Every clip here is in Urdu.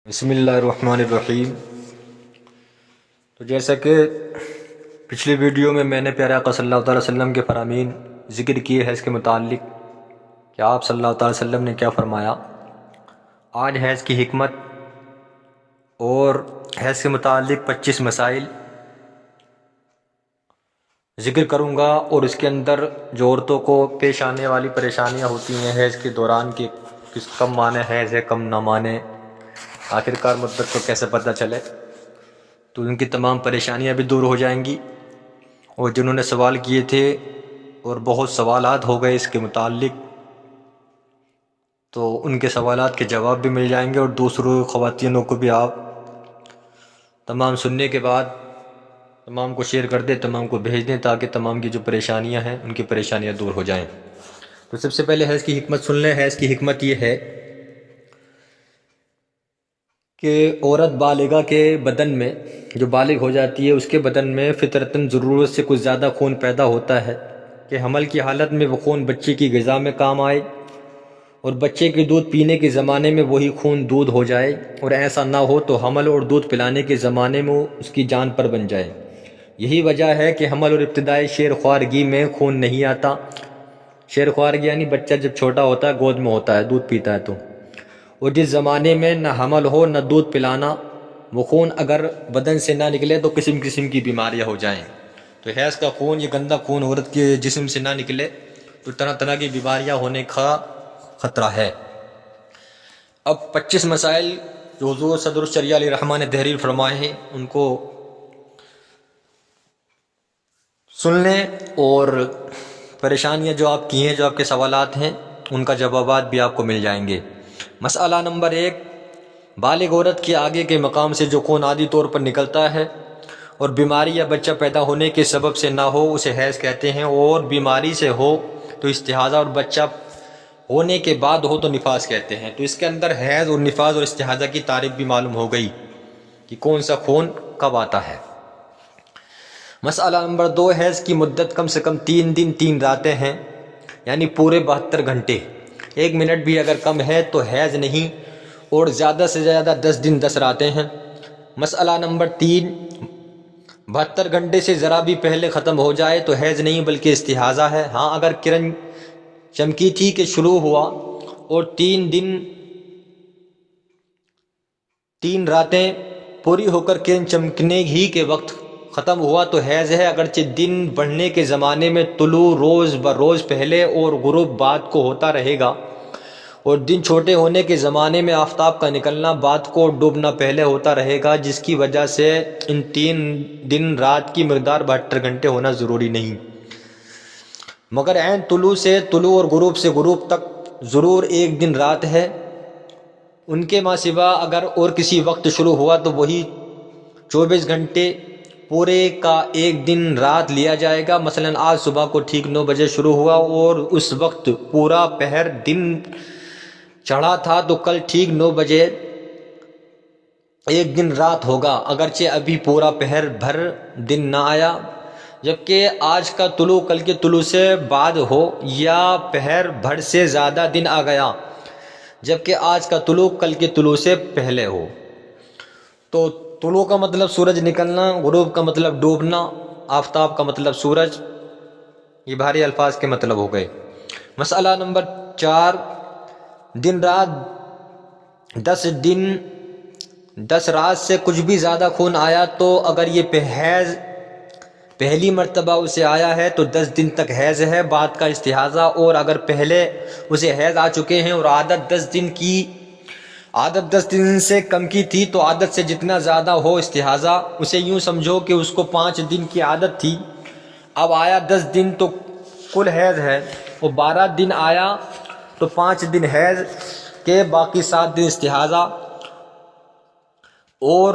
بسم اللہ الرحمن الرحیم۔ تو جیسا کہ پچھلی ویڈیو میں نے پیارے آقا صلی اللہ تعالی وسلم کے فرامین ذکر کیے حیض کے متعلق کہ آپ صلی اللہ تعالی وسلم نے کیا فرمایا، آج حیض کی حکمت اور حیض کے متعلق 25 مسائل ذکر کروں گا، اور اس کے اندر جو عورتوں کو پیش آنے والی پریشانیاں ہوتی ہیں حیض کے دوران کی، کم مانے حیض ہے کم نہ مانے، آخرکار مدت کو کیسے پتہ چلے، تو ان کی تمام پریشانیاں بھی دور ہو جائیں گی۔ اور جنہوں نے سوال کیے تھے اور بہت سوالات ہو گئے اس کے متعلق، تو ان کے سوالات کے جواب بھی مل جائیں گے، اور دوسروں خواتینوں کو بھی آپ تمام سننے کے بعد تمام کو شیئر کر دیں، تمام کو بھیج دیں، تاکہ تمام کی جو پریشانیاں ہیں ان کی پریشانیاں دور ہو جائیں۔ تو سب سے پہلے حیض کی حکمت سن لیں۔ حیض کی حکمت یہ ہے کہ عورت بالغہ کے بدن میں، جو بالغ ہو جاتی ہے، اس کے بدن میں فطرتاً ضرورت سے کچھ زیادہ خون پیدا ہوتا ہے کہ حمل کی حالت میں وہ خون بچے کی غذا میں کام آئے، اور بچے کے دودھ پینے کے زمانے میں وہی خون دودھ ہو جائے، اور ایسا نہ ہو تو حمل اور دودھ پلانے کے زمانے میں اس کی جان پر بن جائے۔ یہی وجہ ہے کہ حمل اور ابتدائی شیر خوارگی میں خون نہیں آتا۔ شیر خوارگی یعنی بچہ جب چھوٹا ہوتا ہے، گود میں ہوتا ہے، دودھ پیتا ہے، تو اور جس زمانے میں نہ حمل ہو نہ دودھ پلانا، وہ خون اگر بدن سے نہ نکلے تو قسم قسم کی بیماریاں ہو جائیں۔ تو حیض کا خون، یہ گندا خون عورت کے جسم سے نہ نکلے تو طرح طرح کی بیماریاں ہونے کا خطرہ ہے۔ اب 25 مسائل جو حضور صدر الشریعہ علیہ رحمٰ نے تحریر فرمائے ہیں، ان کو سن لیں، اور پریشانیاں جو آپ کی ہیں، جو آپ کے سوالات ہیں، ان کا جوابات بھی آپ کو مل جائیں گے۔ مسئلہ نمبر 1، بالغ عورت کے آگے کے مقام سے جو خون عادی طور پر نکلتا ہے اور بیماری یا بچہ پیدا ہونے کے سبب سے نہ ہو، اسے حیض کہتے ہیں، اور بیماری سے ہو تو استحاضہ، اور بچہ ہونے کے بعد ہو تو نفاس کہتے ہیں۔ تو اس کے اندر حیض اور نفاس اور استحاضہ کی تعریف بھی معلوم ہو گئی کہ کون سا خون کب آتا ہے۔ مسئلہ نمبر 2، حیض کی مدت کم سے کم 3 دن 3 راتیں ہیں، یعنی پورے 72 گھنٹے۔ 1 منٹ بھی اگر کم ہے تو حیض نہیں، اور زیادہ سے زیادہ 10 دن 10 راتیں ہیں۔ مسئلہ نمبر 3، 72 گھنٹے سے ذرا بھی پہلے ختم ہو جائے تو حیض نہیں بلکہ استحاضہ ہے۔ ہاں، اگر کرن چمکی تھی کہ شروع ہوا اور 3 دن 3 راتیں پوری ہو کر کرن چمکنے ہی کے وقت ختم ہوا تو حیض ہے، اگرچہ دن بڑھنے کے زمانے میں طلوع روز بروز پہلے اور غروب بعد کو ہوتا رہے گا، اور دن چھوٹے ہونے کے زمانے میں آفتاب کا نکلنا بعد کو ڈوبنا پہلے ہوتا رہے گا، جس کی وجہ سے ان 3 دن رات کی مقدار 72 گھنٹے ہونا ضروری نہیں، مگر عین طلوع سے طلوع اور غروب سے غروب تک ضرور 1 دن رات ہے۔ ان کے ماں سوا اگر اور کسی وقت شروع ہوا تو وہی 24 گھنٹے پورے کا 1 دن رات لیا جائے گا۔ مثلا آج صبح کو ٹھیک 9 بجے شروع ہوا اور اس وقت پورا پہر دن چڑھا تھا، تو کل ٹھیک 9 بجے 1 دن رات ہوگا، اگرچہ ابھی پورا پہر بھر دن نہ آیا۔ جبکہ آج کا طلوع کل کے طلوع سے بعد ہو یا پہر بھر سے زیادہ دن آ گیا، جبکہ آج کا طلوع کل کے طلوع سے پہلے ہو۔ تو طلوع کا مطلب سورج نکلنا، غروب کا مطلب ڈوبنا، آفتاب کا مطلب سورج، یہ بھاری الفاظ کے مطلب ہو گئے۔ مسئلہ نمبر 4، دن رات 10 دن 10 رات سے کچھ بھی زیادہ خون آیا تو اگر یہ حیض پہلی مرتبہ اسے آیا ہے تو 10 دن تک حیض ہے، بعد کا استحاضہ، اور اگر پہلے اسے حیض آ چکے ہیں اور عادت 10 دن سے کم کی تھی تو عادت سے جتنا زیادہ ہو استحاضہ۔ اسے یوں سمجھو کہ اس کو 5 دن کی عادت تھی، اب آیا 10 دن تو کل حیض ہے، اور 12 دن آیا تو 5 دن حیض کے، باقی 7 دن استحاضہ۔ اور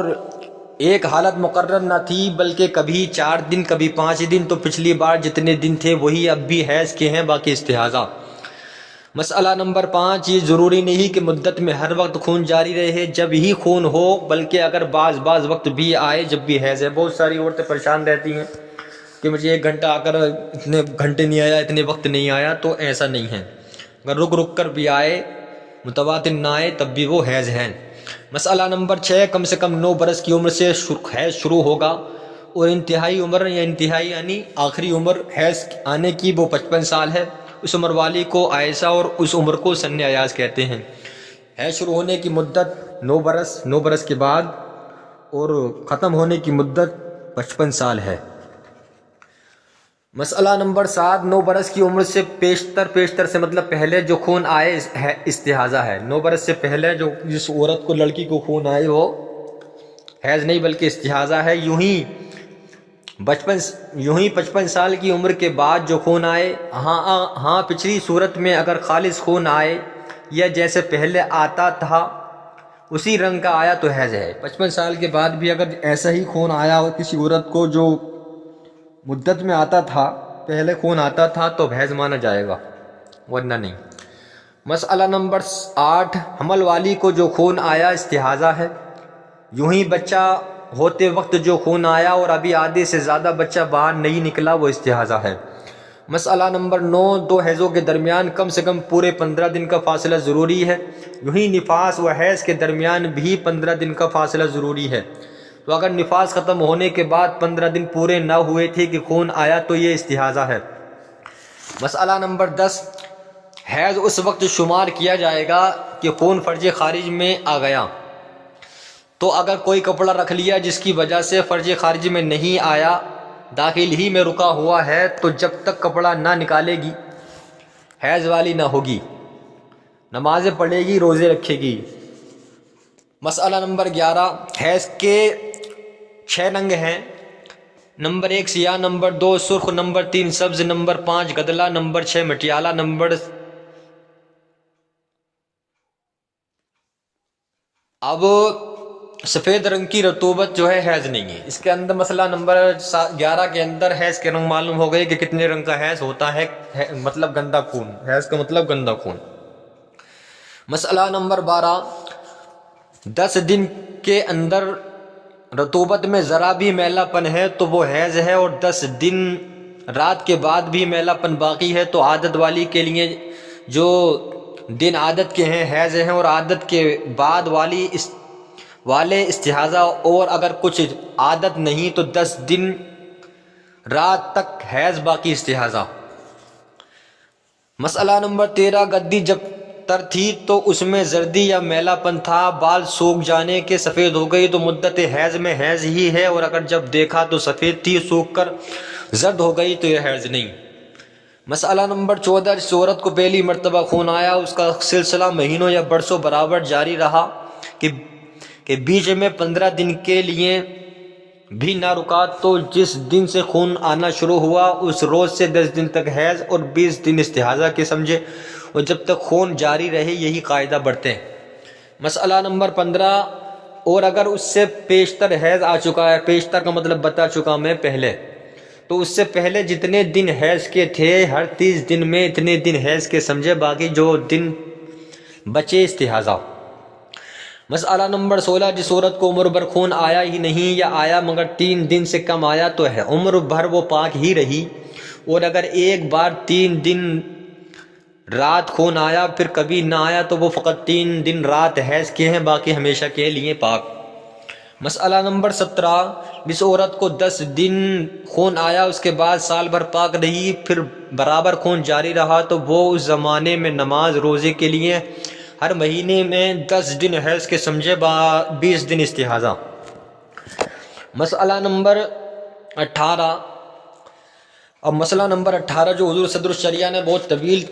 ایک حالت مقرر نہ تھی بلکہ کبھی 4 دن کبھی 5 دن، تو پچھلی بار جتنے دن تھے وہی اب بھی حیض کے ہیں، باقی استحاضہ۔ مسئلہ نمبر 5، یہ ضروری نہیں کہ مدت میں ہر وقت خون جاری رہے جب ہی خون ہو، بلکہ اگر بعض وقت بھی آئے جب بھی حیض ہے۔ بہت ساری عورتیں پریشان رہتی ہیں کہ مجھے 1 گھنٹہ آ کر اتنے گھنٹے نہیں آیا، اتنے وقت نہیں آیا، تو ایسا نہیں ہے۔ اگر رک کر بھی آئے، متواتر نہ آئے، تب بھی وہ حیض ہے۔ مسئلہ نمبر 6، کم سے کم 9 برس کی عمر سے حیض شروع ہوگا، اور انتہائی عمر یا انتہائی یعنی آخری عمر حیض آنے کی وہ 55 سال ہے۔ اس عمر والی کو عائشہ اور اس عمر کو سن ایاز کہتے ہیں۔ حیض شروع ہونے کی مدت 9 برس کے بعد، اور ختم ہونے کی مدت 55 سال ہے۔ مسئلہ نمبر 7، 9 برس کی عمر سے پیشتر سے مطلب پہلے جو خون آئے استحاضہ ہے۔ 9 برس سے پہلے جو جس عورت کو لڑکی کو خون آئے وہ حیض نہیں بلکہ استحاضہ ہے۔ یوں ہی 55 سال کی عمر کے بعد جو خون آئے، ہاں پچھلی صورت میں اگر خالص خون آئے یا جیسے پہلے آتا تھا اسی رنگ کا آیا تو حیض ہے۔ 55 سال کے بعد بھی اگر ایسا ہی خون آیا اور کسی عورت کو جو مدت میں آتا تھا، پہلے خون آتا تھا، تو حیض مانا جائے گا، ورنہ نہیں۔ مسئلہ نمبر 8، حمل والی کو جو خون آیا استحاضہ ہے۔ یوں ہی بچہ ہوتے وقت جو خون آیا اور ابھی آدھے سے زیادہ بچہ باہر نہیں نکلا وہ استحاضہ ہے۔ مسئلہ نمبر 9، 2 حیضوں کے درمیان کم سے کم پورے 15 دن کا فاصلہ ضروری ہے۔ یوں ہی نفاس و حیض کے درمیان بھی 15 دن کا فاصلہ ضروری ہے۔ تو اگر نفاس ختم ہونے کے بعد 15 دن پورے نہ ہوئے تھے کہ خون آیا تو یہ استحاضہ ہے۔ مسئلہ نمبر 10، حیض اس وقت شمار کیا جائے گا کہ خون فرج خارج میں آ گیا۔ تو اگر کوئی کپڑا رکھ لیا جس کی وجہ سے فرج خارج میں نہیں آیا، داخل ہی میں رکا ہوا ہے، تو جب تک کپڑا نہ نکالے گی حیض والی نہ ہوگی، نمازیں پڑھے گی، روزے رکھے گی۔ مسئلہ نمبر 11، حیض کے 6 رنگ ہیں۔ نمبر 1 سیاہ، نمبر 2 سرخ، نمبر 3 سبز، نمبر 5 گدلا، نمبر 6 مٹیالہ، اب سفید رنگ کی رطوبت جو ہے حیض نہیں ہے۔ اس کے اندر مسئلہ نمبر 11 کے اندر حیض کے رنگ معلوم ہو گئے کہ کتنے رنگ کا حیض ہوتا ہے، مطلب گندا خون، حیض کا مطلب گندا خون۔ مسئلہ نمبر 12، 10 دن کے اندر رطوبت میں ذرا بھی میلا پن ہے تو وہ حیض ہے، اور 10 دن رات کے بعد بھی میلا پن باقی ہے تو عادت والی کے لیے جو دن عادت کے ہیں حیض ہیں، اور عادت کے بعد والے استحاضہ، اور اگر کچھ عادت نہیں تو 10 دن رات تک حیض باقی استحاضہ۔ مسئلہ نمبر 13، گدی جب تر تھی تو اس میں زردی یا میلا پن تھا، بال سوکھ جانے کے سفید ہو گئی تو مدت حیض میں حیض ہی ہے، اور اگر جب دیکھا تو سفید تھی، سوکھ کر زرد ہو گئی تو یہ حیض نہیں۔ مسئلہ نمبر 14، جس عورت کو پہلی مرتبہ خون آیا اس کا سلسلہ مہینوں یا برسوں برابر جاری رہا کہ بیچ میں 15 دن کے لیے بھی نہ رکا، تو جس دن سے خون آنا شروع ہوا اس روز سے 10 دن تک حیض اور 20 دن استحاضہ کے سمجھے، اور جب تک خون جاری رہے یہی قاعدہ بڑھتے ہیں۔ مسئلہ نمبر 15، اور اگر اس سے پیشتر حیض آ چکا ہے، پیشتر کا مطلب بتا چکا میں پہلے، تو اس سے پہلے جتنے دن حیض کے تھے ہر 30 دن میں اتنے دن حیض کے سمجھے، باقی جو دن بچے استحاضہ۔ مسئلہ نمبر 16، جس عورت کو عمر بھر خون آیا ہی نہیں یا آیا مگر 3 دن سے کم آیا تو ہے عمر بھر وہ پاک ہی رہی، اور اگر ایک بار 3 دن رات خون آیا پھر کبھی نہ آیا تو وہ فقط 3 دن رات حیض کے ہیں، باقی ہمیشہ کے لیے پاک۔ مسئلہ نمبر 17، جس عورت کو 10 دن خون آیا اس کے بعد سال بھر پاک رہی پھر برابر خون جاری رہا تو وہ اس زمانے میں نماز روزے کے لیے ہر مہینے میں 10 دن حیض کے سمجھے، 20 دن استحاضہ۔ مسئلہ نمبر 18، اب مسئلہ نمبر 18 جو حضور صدر الشریعہ نے بہت طویل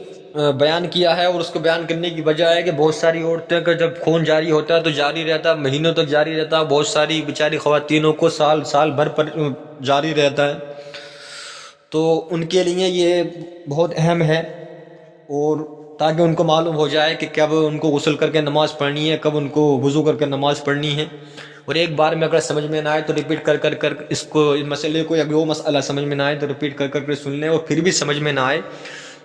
بیان کیا ہے، اور اس کو بیان کرنے کی وجہ ہے کہ بہت ساری عورتیں کا جب خون جاری ہوتا ہے تو جاری رہتا ہے، مہینوں تک جاری رہتا ہے، بہت ساری بیچاری خواتینوں کو سال بھر پر جاری رہتا ہے، تو ان کے لیے یہ بہت اہم ہے، اور تاکہ ان کو معلوم ہو جائے کہ کب ان کو غسل کر کے نماز پڑھنی ہے، کب ان کو وضو کر کے نماز پڑھنی ہے، اور ایک بار میں اگر سمجھ میں نہ آئے تو ریپیٹ کر اس مسئلے کو، یا وہ مسئلہ سمجھ میں نہ آئے تو ریپیٹ کر سن لیں، اور پھر بھی سمجھ میں نہ آئے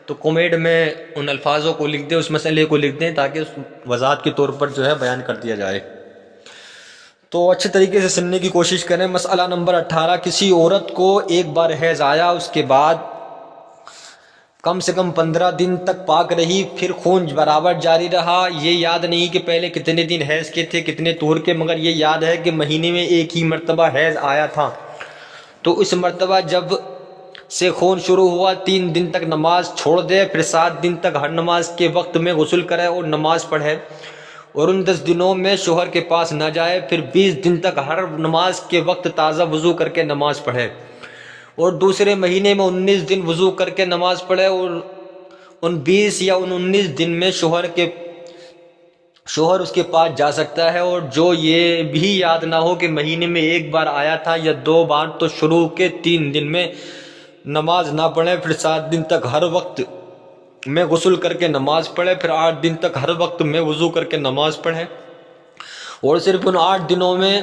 تو کومیڈ میں ان الفاظوں کو لکھ دیں، اس مسئلے کو لکھ دیں تاکہ اس وضاحت کے طور پر جو ہے بیان کر دیا جائے، تو اچھے طریقے سے سننے کی کوشش کریں۔ مسئلہ نمبر 18، کسی عورت کو ایک بار حیض آیا اس کے بعد کم سے کم 15 دن تک پاک رہی، پھر خون برابر جاری رہا۔ یہ یاد نہیں کہ پہلے کتنے دن حیض کے تھے کتنے طہور کے، مگر یہ یاد ہے کہ مہینے میں ایک ہی مرتبہ حیض آیا تھا۔ تو اس مرتبہ جب سے خون شروع ہوا 3 دن تک نماز چھوڑ دے، پھر 7 دن تک ہر نماز کے وقت میں غسل کرے اور نماز پڑھے، اور ان 10 دنوں میں شوہر کے پاس نہ جائے، پھر 20 دن تک ہر نماز کے وقت تازہ وضو کر کے نماز پڑھے، اور دوسرے مہینے میں 19 دن وضو کر کے نماز پڑھے، اور ان 20 یا ان 19 دن میں شوہر اس کے پاس جا سکتا ہے، اور جو یہ بھی یاد نہ ہو کہ مہینے میں ایک بار آیا تھا یا 2 بار، تو شروع کے 3 دن میں نماز نہ پڑھے، پھر 7 دن تک ہر وقت میں غسل کر کے نماز پڑھے، پھر 8 دن تک ہر وقت میں وضو کر کے نماز پڑھے، اور صرف ان 8 دنوں میں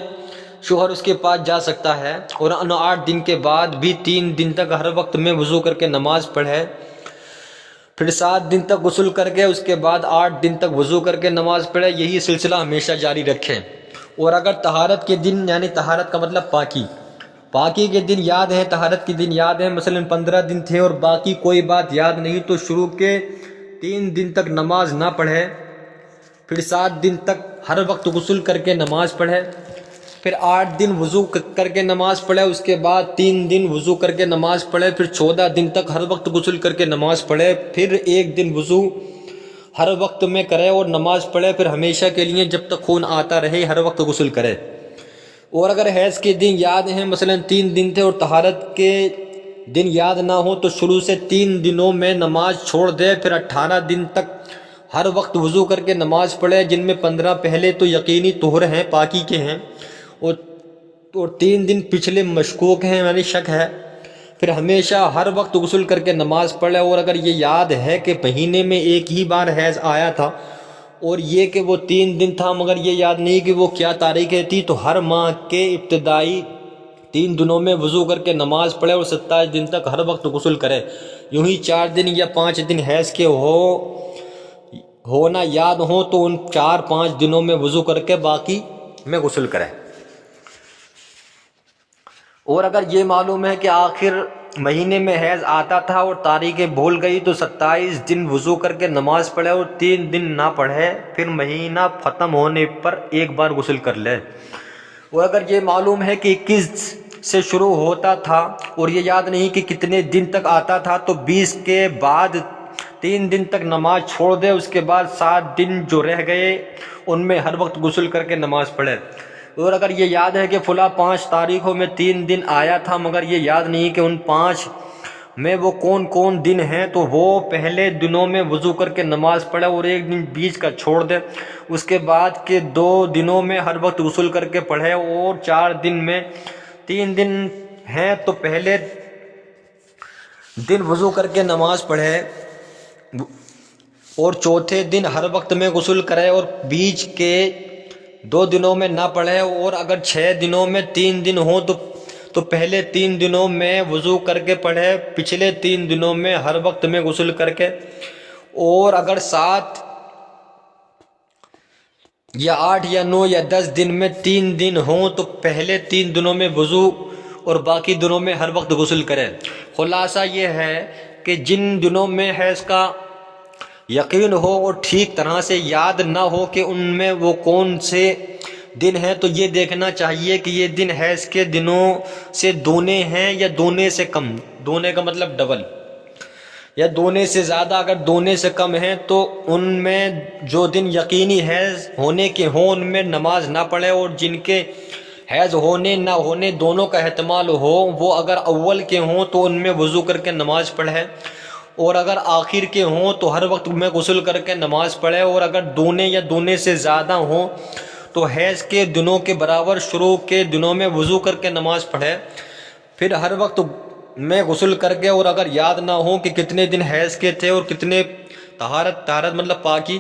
شوہر اس کے پاس جا سکتا ہے، اور ان 8 دن کے بعد بھی 3 دن تک ہر وقت میں وضو کر کے نماز پڑھے، پھر 7 دن تک غسل کر کے اس کے بعد 8 دن تک وضو کر کے نماز پڑھے، یہی سلسلہ ہمیشہ جاری رکھیں۔ اور اگر طہارت کے دن، یعنی طہارت کا مطلب پاکی کے دن یاد ہے، طہارت کے دن یاد ہے، مثلا 15 دن تھے اور باقی کوئی بات یاد نہیں، تو شروع کے 3 دن تک نماز نہ پڑھے، پھر 7 دن تک ہر وقت غسل کر کے نماز پڑھے، پھر 8 دن وضو کر کے نماز پڑھے، اس کے بعد 3 دن وضو کر کے نماز پڑھے، پھر 14 دن تک ہر وقت غسل کر کے نماز پڑھے، پھر 1 دن وضو ہر وقت میں کرے اور نماز پڑھے، پھر ہمیشہ کے لیے جب تک خون آتا رہے ہر وقت غسل کرے۔ اور اگر حیض کے دن یاد ہیں، مثلا 3 دن تھے اور طہارت کے دن یاد نہ ہو، تو شروع سے 3 دنوں میں نماز چھوڑ دے، پھر 18 دن تک ہر وقت وضو کر کے نماز پڑھے، جن میں 15 پہلے تو یقینی طہر ہیں، پاکی کے ہیں، اور 3 دن پچھلے مشکوک ہیں، یعنی شک ہے، پھر ہمیشہ ہر وقت غسل کر کے نماز پڑھے۔ اور اگر یہ یاد ہے کہ مہینے میں ایک ہی بار حیض آیا تھا، اور یہ کہ وہ 3 دن تھا، مگر یہ یاد نہیں کہ وہ کیا تاریخ تھی، تو ہر ماہ کے ابتدائی 3 دنوں میں وضو کر کے نماز پڑھے اور 27 دن تک ہر وقت غسل کرے۔ یوں ہی 4 دن یا 5 دن حیض کے ہونا یاد ہو تو ان 4-5 دنوں میں وضو کر کے باقی میں غسل کرے۔ اور اگر یہ معلوم ہے کہ آخر مہینے میں حیض آتا تھا اور تاریخیں بھول گئی، تو 27 دن وضو کر کے نماز پڑھے اور 3 دن نہ پڑھے، پھر مہینہ ختم ہونے پر ایک بار غسل کر لے۔ اور اگر یہ معلوم ہے کہ 21 سے شروع ہوتا تھا اور یہ یاد نہیں کہ کتنے دن تک آتا تھا، تو 20 کے بعد 3 دن تک نماز چھوڑ دے، اس کے بعد 7 دن جو رہ گئے ان میں ہر وقت غسل کر کے نماز پڑھے۔ اور اگر یہ یاد ہے کہ فلاں 5 تاریخوں میں 3 دن آیا تھا، مگر یہ یاد نہیں کہ ان 5 میں وہ کون کون دن ہیں، تو وہ پہلے دنوں میں وضو کر کے نماز پڑھے اور 1 دن بیچ کا چھوڑ دے، اس کے بعد کے 2 دنوں میں ہر وقت غسل کر کے پڑھے، اور 4 دن میں 3 دن ہیں تو پہلے دن وضو کر کے نماز پڑھے اور چوتھے دن ہر وقت میں غسل کرے اور بیچ کے 2 دنوں میں نہ پڑھے۔ اور اگر 6 دنوں میں 3 دن ہوں تو پہلے 3 دنوں میں وضو کر کے پڑھے، پچھلے 3 دنوں میں ہر وقت میں غسل کر کے۔ اور اگر 7 یا 8 یا 9 یا 10 دن میں 3 دن ہوں تو پہلے 3 دنوں میں وضو اور باقی دنوں میں ہر وقت غسل کرے۔ خلاصہ یہ ہے کہ جن دنوں میں حیض کا یقین ہو اور ٹھیک طرح سے یاد نہ ہو کہ ان میں وہ کون سے دن ہیں، تو یہ دیکھنا چاہیے کہ یہ دن حیض کے دنوں سے دونے ہیں یا دونے سے کم، دونے کا مطلب ڈبل، یا دونے سے زیادہ۔ اگر دونے سے کم ہیں تو ان میں جو دن یقینی حیض ہونے کے ہوں ان میں نماز نہ پڑھے، اور جن کے حیض ہونے نہ ہونے دونوں کا احتمال ہو، وہ اگر اول کے ہوں تو ان میں وضو کر کے نماز پڑھے، اور اگر آخر کے ہوں تو ہر وقت میں غسل کر کے نماز پڑھے، اور اگر دونے یا دونے سے زیادہ ہوں تو حیض کے دنوں کے برابر شروع کے دنوں میں وضو کر کے نماز پڑھے، پھر ہر وقت میں غسل کر کے۔ اور اگر یاد نہ ہو کہ کتنے دن حیض کے تھے اور کتنے طہارت مطلب پاکی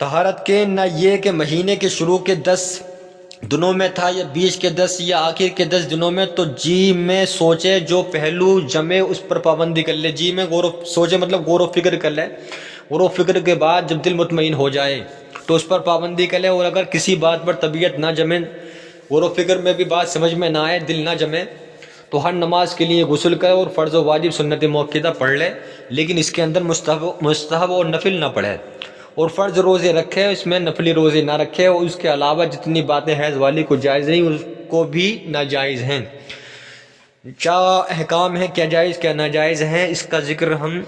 طہارت کے، نہ یہ کہ مہینے کے شروع کے 10 دنوں میں تھا یا بیچ کے 10 یا آخر کے 10 دنوں میں، تو جی میں سوچے، جو پہلو جمے اس پر پابندی کر لے۔ جی میں سوچے مطلب غور و فکر کر لے، غور و فکر کے بعد جب دل مطمئن ہو جائے تو اس پر پابندی کر لے۔ اور اگر کسی بات پر طبیعت نہ جمے، غور و فکر میں بھی بات سمجھ میں نہ آئے، دل نہ جمے، تو ہر نماز کے لیے غسل کرے اور فرض و واجب سنت موقدہ پڑھ لے، لیکن اس کے اندر مستحب اور نفل نہ پڑھے، اور فرض روزے رکھے، اس میں نفلی روزے نہ رکھے، اور اس کے علاوہ جتنی باتیں حیض والی کو جائز نہیں اس کو بھی ناجائز ہیں۔ کیا احکام ہیں، کیا جائز کیا ناجائز ہیں، اس کا ذکر ہم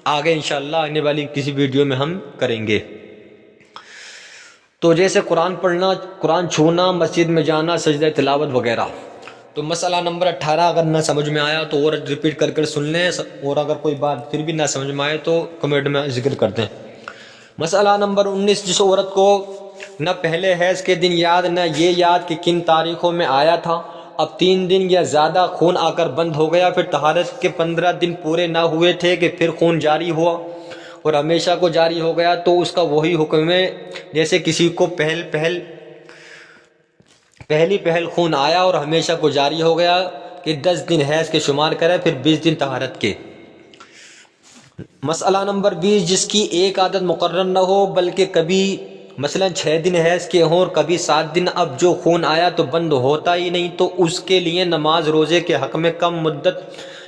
آگے انشاءاللہ آنے والی کسی ویڈیو میں ہم کریں گے۔ تو جیسے قرآن پڑھنا، قرآن چھونا، مسجد میں جانا، سجدہ تلاوت وغیرہ۔ تو مسئلہ نمبر 18 اگر نہ سمجھ میں آیا تو اور ریپیٹ کر کر سن لیں، اور اگر کوئی بات پھر بھی نہ سمجھ میں آئے تو کمنٹ میں ذکر کر دیں۔ مسئلہ نمبر 19، جس عورت کو نہ پہلے حیض کے دن یاد نہ یہ یاد کہ کن تاریخوں میں آیا تھا، اب 3 دن یا زیادہ خون آ کر بند ہو گیا، پھر طہارت کے 15 دن پورے نہ ہوئے تھے کہ پھر خون جاری ہوا اور ہمیشہ کو جاری ہو گیا، تو اس کا وہی حکم ہے جیسے کسی کو پہلی پہل خون آیا اور ہمیشہ کو جاری ہو گیا کہ 10 دن حیض کے شمار کرے، پھر 20 دن طہارت کے۔ مسئلہ نمبر 20، جس کی ایک عادت مقرر نہ ہو بلکہ کبھی مثلا 6 دن حیض کے ہوں اور کبھی 7 دن، اب جو خون آیا تو بند ہوتا ہی نہیں، تو اس کے لیے نماز روزے کے حق میں کم مدت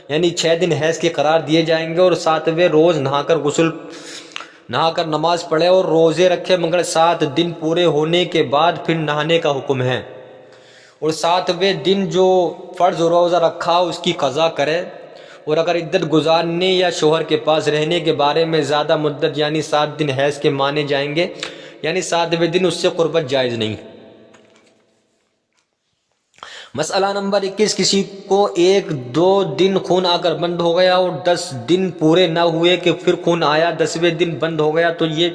یعنی 6 دن حیض کے قرار دیے جائیں گے، اور 7ویں روز نہا کر نماز پڑھے اور روزے رکھے، مگر 7 دن پورے ہونے کے بعد پھر نہانے کا حکم ہے، اور 7ویں دن جو فرض روزہ رکھا اس کی قضا کرے، اور اگر عدت گزارنے یا شوہر کے پاس رہنے کے بارے میں زیادہ مدت یعنی 7 دن حیض کے مانے جائیں گے، یعنی 7ویں دن اس سے قربت جائز نہیں۔ مسئلہ نمبر 21، کسی کو 1-2 دن خون آ کر بند ہو گیا اور 10 دن پورے نہ ہوئے کہ پھر خون آیا، 10ویں دن بند ہو گیا، تو یہ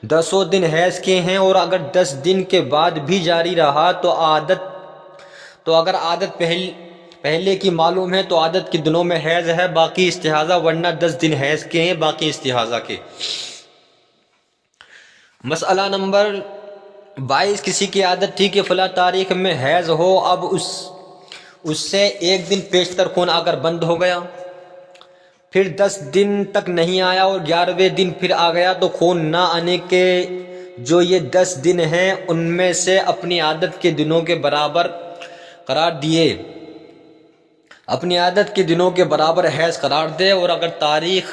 10 دن حیض کے ہیں، اور اگر 10 دن کے بعد بھی جاری رہا تو اگر عادت پہلے کی معلوم ہے تو عادت کے دنوں میں حیض ہے، باقی استحاضہ، ورنہ 10 دن حیض کے ہیں، باقی استحاضہ کے۔ مسئلہ نمبر 22، کسی کی عادت تھی کہ فلاں تاریخ میں حیض ہو، اب اس سے 1 دن پیشتر خون آ کر بند ہو گیا، پھر 10 دن تک نہیں آیا اور 11ویں دن پھر آ گیا، تو خون نہ آنے کے جو یہ 10 دن ہیں ان میں سے اپنی عادت کے دنوں کے برابر قرار دیے، اپنی عادت کے دنوں کے برابر حیض قرار دے، اور اگر تاریخ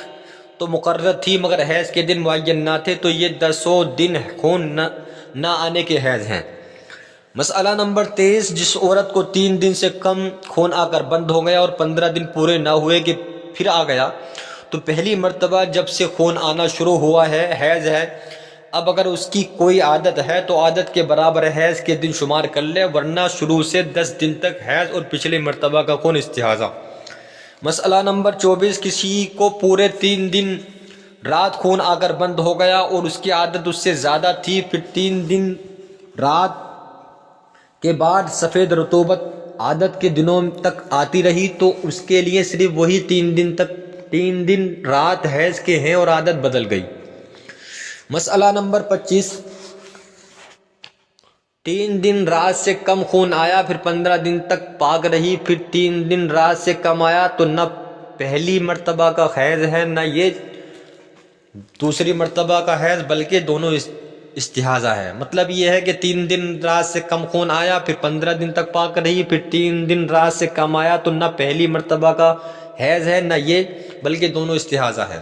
تو مقرر تھی مگر حیض کے دن معین نہ تھے تو یہ 10 دن خون نہ آنے کے حیض ہیں۔ مسئلہ نمبر 23، جس عورت کو 3 دن سے کم خون آ کر بند ہو گیا اور 15 دن پورے نہ ہوئے کہ پھر آ گیا، تو پہلی مرتبہ جب سے خون آنا شروع ہوا ہے حیض ہے، اب اگر اس کی کوئی عادت ہے تو عادت کے برابر حیض کے دن شمار کر لے، ورنہ شروع سے 10 دن تک حیض اور پچھلی مرتبہ کا خون استحاضہ۔ مسئلہ نمبر 24، کسی کو پورے 3 دن رات خون آ کر بند ہو گیا اور اس کی عادت اس سے زیادہ تھی، پھر 3 دن رات کے بعد سفید رطوبت عادت کے دنوں تک آتی رہی، تو اس کے لیے صرف وہی 3 دن رات حیض کے ہیں اور عادت بدل گئی۔ مسئلہ نمبر 25، 3 دن رات سے کم خون آیا، پھر 15 دن تک پاک رہی، پھر 3 دن رات سے کم آیا، تو نہ پہلی مرتبہ کا حیض ہے نہ یہ دوسری مرتبہ کا حیض، بلکہ دونوں استحاضہ ہے۔ مطلب یہ ہے کہ 3 دن رات سے کم خون آیا، پھر 15 دن تک پاک رہی، پھر 3 دن رات سے کم آیا، تو نہ پہلی مرتبہ کا حیض ہے نہ یہ، بلکہ دونوں استحاضہ ہے۔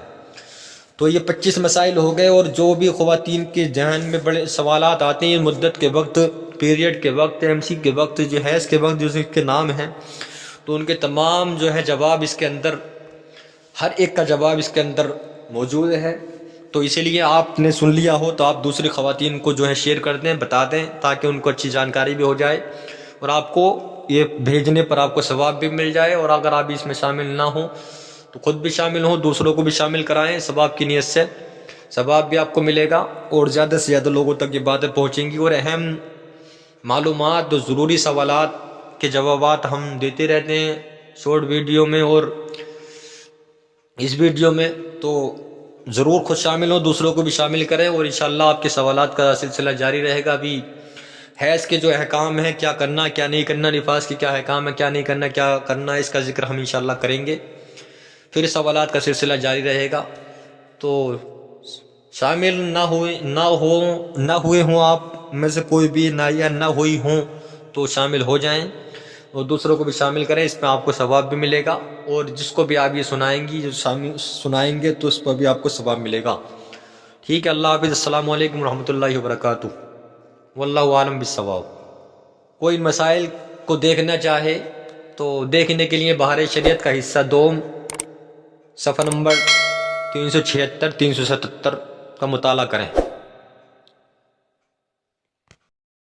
تو یہ 25 مسائل ہو گئے، اور جو بھی خواتین کے ذہن میں بڑے سوالات آتے ہیں مدت کے وقت، پیریڈ کے وقت، MC کے وقت، جو حیض کے وقت، جو اس کے نام ہیں، تو ان کے تمام جو ہے جواب اس کے اندر، ہر ایک کا جواب اس کے اندر موجود ہے۔ تو اسی لیے آپ نے سن لیا ہو تو آپ دوسری خواتین کو جو ہے شیئر کر دیں، بتا دیں، تاکہ ان کو اچھی جانکاری بھی ہو جائے، اور آپ کو یہ بھیجنے پر آپ کو ثواب بھی مل جائے، اور اگر آپ اس میں شامل نہ ہوں تو خود بھی شامل ہوں، دوسروں کو بھی شامل کرائیں، ثواب کی نیت سے ثواب بھی آپ کو ملے گا، اور زیادہ سے زیادہ لوگوں تک یہ باتیں پہنچیں گی، اور اہم معلومات اور ضروری سوالات کے جوابات ہم دیتے رہتے ہیں شارٹ ویڈیو میں اور اس ویڈیو میں، تو ضرور خود شامل ہوں، دوسروں کو بھی شامل کریں، اور انشاءاللہ آپ کے سوالات کا سلسلہ جاری رہے گا۔ ابھی حیض کے جو احکام ہیں، کیا کرنا کیا نہیں کرنا، نفاس کے کیا احکام ہے، کیا نہیں کرنا کیا کرنا، اس کا ذکر ہم انشاءاللہ کریں گے، پھر سوالات کا سلسلہ جاری رہے گا۔ تو شامل نہ ہوئے ہوں آپ میں سے کوئی بھی، نہ یا نہ ہوئی ہوں، تو شامل ہو جائیں، اور دوسروں کو بھی شامل کریں، اس میں آپ کو ثواب بھی ملے گا، اور جس کو بھی آپ یہ سنائیں گی، جو سنائیں گے تو اس پر بھی آپ کو ثواب ملے گا۔ ٹھیک ہے، اللہ حافظ، السلام علیکم ورحمۃ اللہ وبرکاتہ، واللہ عالم بالصواب۔ کوئی مسائل کو دیکھنا چاہے تو دیکھنے کے لیے بہار شریعت کا حصہ دوم صفحہ نمبر 376 377 کا مطالعہ کریں۔